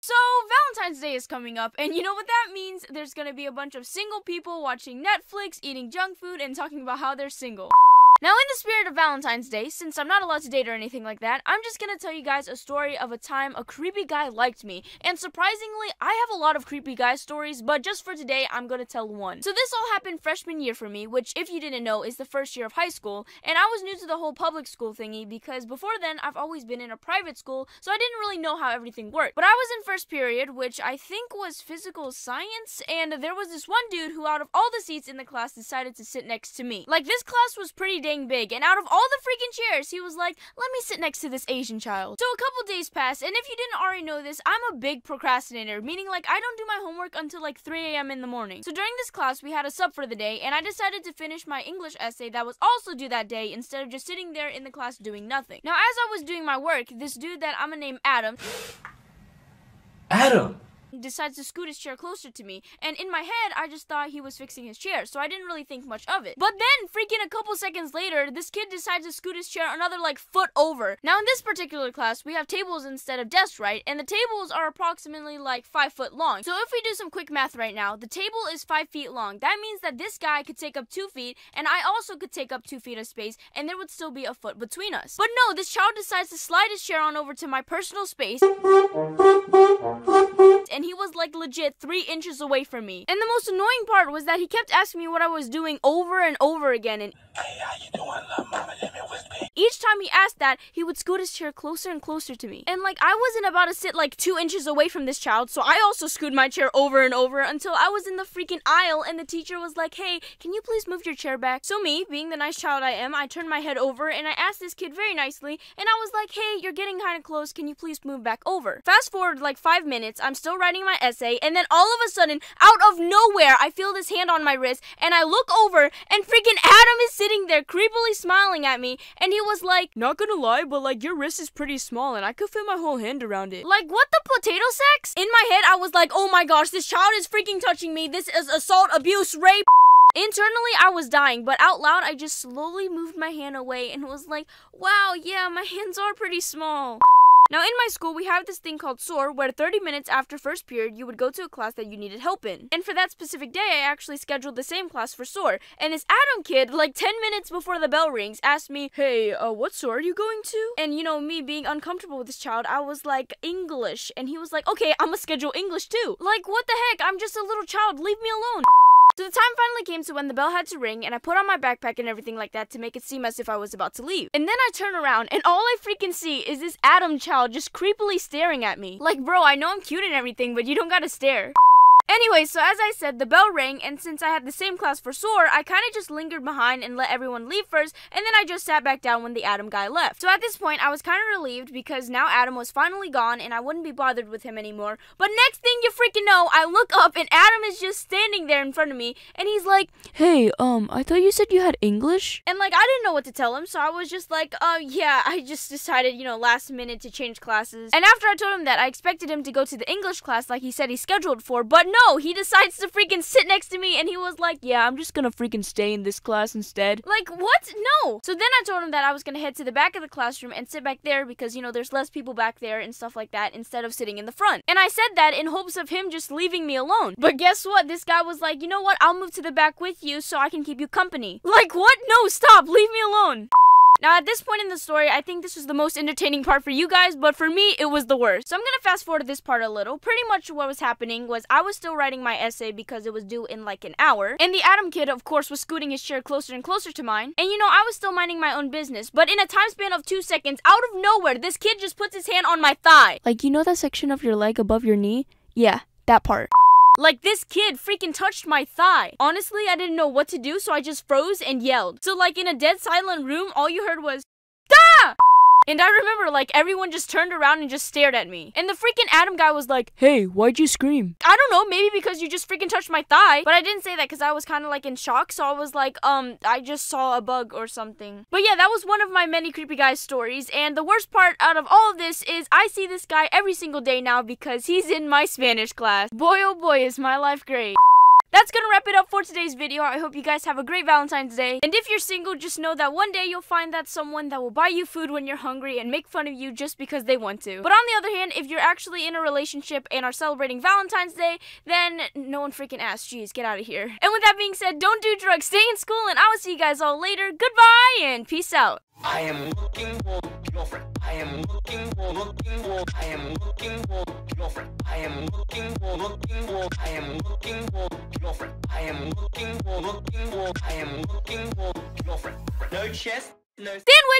So, Valentine's Day is coming up, and you know what that means? There's gonna be a bunch of single people watching Netflix, eating junk food, and talking about how they're single. Now, in the spirit of Valentine's Day, since I'm not allowed to date or anything like that, I'm just gonna tell you guys a story of a time a creepy guy liked me. And surprisingly, I have a lot of creepy guy stories, but just for today, I'm gonna tell one. So this all happened freshman year for me, which, if you didn't know, is the first year of high school, and I was new to the whole public school thingy because before then, I've always been in a private school, so I didn't really know how everything worked. But I was in first period, which I think was physical science, and there was this one dude who, out of all the seats in the class, decided to sit next to me. Like, this class was pretty dang big, and out of all the freaking chairs, he was like, let me sit next to this Asian child. So a couple days passed, and if you didn't already know this, I'm a big procrastinator, meaning like I don't do my homework until like 3 a.m. in the morning. So during this class, we had a sub for the day, and I decided to finish my English essay that was also due that day instead of just sitting there in the class doing nothing. Now, as I was doing my work, this dude that I'm gonna name Adam decides to scoot his chair closer to me, and in my head, I just thought he was fixing his chair, so I didn't really think much of it. But then, freaking a couple seconds later, this kid decides to scoot his chair another, like, foot over. Now, in this particular class, we have tables instead of desks, right? And the tables are approximately, like, 5 foot long. So if we do some quick math right now, the table is 5 feet long. That means that this guy could take up 2 feet, and I also could take up 2 feet of space, and there would still be a foot between us. But no, this child decides to slide his chair on over to my personal space, and he was like legit 3 inches away from me. And the most annoying part was that he kept asking me what I was doing over and over again, and hey, how you doing, love mama? Let me whisper. Each time he asked that, he would scoot his chair closer and closer to me. And like, I wasn't about to sit like 2 inches away from this child, so I also scooted my chair over and over until I was in the freaking aisle, and the teacher was like, hey, can you please move your chair back? So me, being the nice child I am, I turned my head over and I asked this kid very nicely, and I was like, hey, you're getting kind of close, can you please move back over? Fast forward like 5 minutes, I'm still writing my essay, and then all of a sudden, out of nowhere, I feel this hand on my wrist, and I look over, and freaking Adam is sitting there creepily smiling at me, and he was like, not gonna lie, but like, your wrist is pretty small, and I could fit my whole hand around it. Like, what the potato sacks? In my head, I was like, oh my gosh, this child is freaking touching me, this is assault, abuse, rape. Internally, I was dying, but out loud, I just slowly moved my hand away, and was like, wow, yeah, my hands are pretty small. Now, in my school, we have this thing called SOAR, where 30 minutes after first period, you would go to a class that you needed help in. And for that specific day, I actually scheduled the same class for SOAR. And this Adam kid, like 10 minutes before the bell rings, asked me, hey, what SOAR are you going to? And, you know, me being uncomfortable with this child, I was like, English. And he was like, okay, I'm gonna schedule English too. Like, what the heck? I'm just a little child. Leave me alone. So the time finally came to when the bell had to ring, and I put on my backpack and everything like that to make it seem as if I was about to leave. And then I turn around, and all I freaking see is this Adam child just creepily staring at me. Like, bro, I know I'm cute and everything, but you don't gotta stare. Anyway, so as I said, the bell rang, and since I had the same class for SOAR, I kind of just lingered behind and let everyone leave first, and then I just sat back down when the Adam guy left. So at this point, I was kind of relieved because now Adam was finally gone, and I wouldn't be bothered with him anymore. But next thing you freaking know, I look up, and Adam is just standing there in front of me, and he's like, hey, I thought you said you had English? And like, I didn't know what to tell him, so I was just like, yeah, I just decided, you know, last minute to change classes. And after I told him that, I expected him to go to the English class like he said he scheduled for, but no, he decides to freaking sit next to me, and he was like, yeah, I'm just gonna freaking stay in this class instead. Like, what? No! So then I told him that I was gonna head to the back of the classroom and sit back there because, you know, there's less people back there and stuff like that instead of sitting in the front. And I said that in hopes of him just leaving me alone. But guess what? This guy was like, you know what? I'll move to the back with you so I can keep you company. Like, what? No, stop! Leave me alone! Now, at this point in the story, I think this was the most entertaining part for you guys, but for me, it was the worst. So I'm gonna fast forward to this part a little. Pretty much what was happening was I was still writing my essay because it was due in like an hour, and the Adam kid, of course, was scooting his chair closer and closer to mine, and you know, I was still minding my own business, but in a time span of 2 seconds, out of nowhere, this kid just puts his hand on my thigh. Like, you know that section of your leg above your knee? Yeah, that part. Like, this kid freaking touched my thigh. Honestly, I didn't know what to do, so I just froze and yelled. So, like, in a dead silent room, all you heard was, "Da!" And I remember, like, everyone just turned around and just stared at me. And the freaking Adam guy was like, hey, why'd you scream? I don't know, maybe because you just freaking touched my thigh. But I didn't say that because I was kind of, like, in shock. So I was like, I just saw a bug or something. But yeah, that was one of my many creepy guy stories. And the worst part out of all of this is I see this guy every single day now because he's in my Spanish class. Boy, oh boy, is my life great. that's gonna wrap it up for today's video. I hope you guys have a great Valentine's Day. And if you're single, just know that one day you'll find that someone that will buy you food when you're hungry and make fun of you just because they want to. But on the other hand, if you're actually in a relationship and are celebrating Valentine's Day, then no one freaking asks. Jeez, get out of here. And with that being said, don't do drugs, stay in school, and I will see you guys all later. Goodbye and peace out. I am looking for girlfriend. I am looking for I am looking for girlfriend. I am looking for I am looking for girlfriend. I am looking for I am looking for girlfriend. No chest, no sandwich.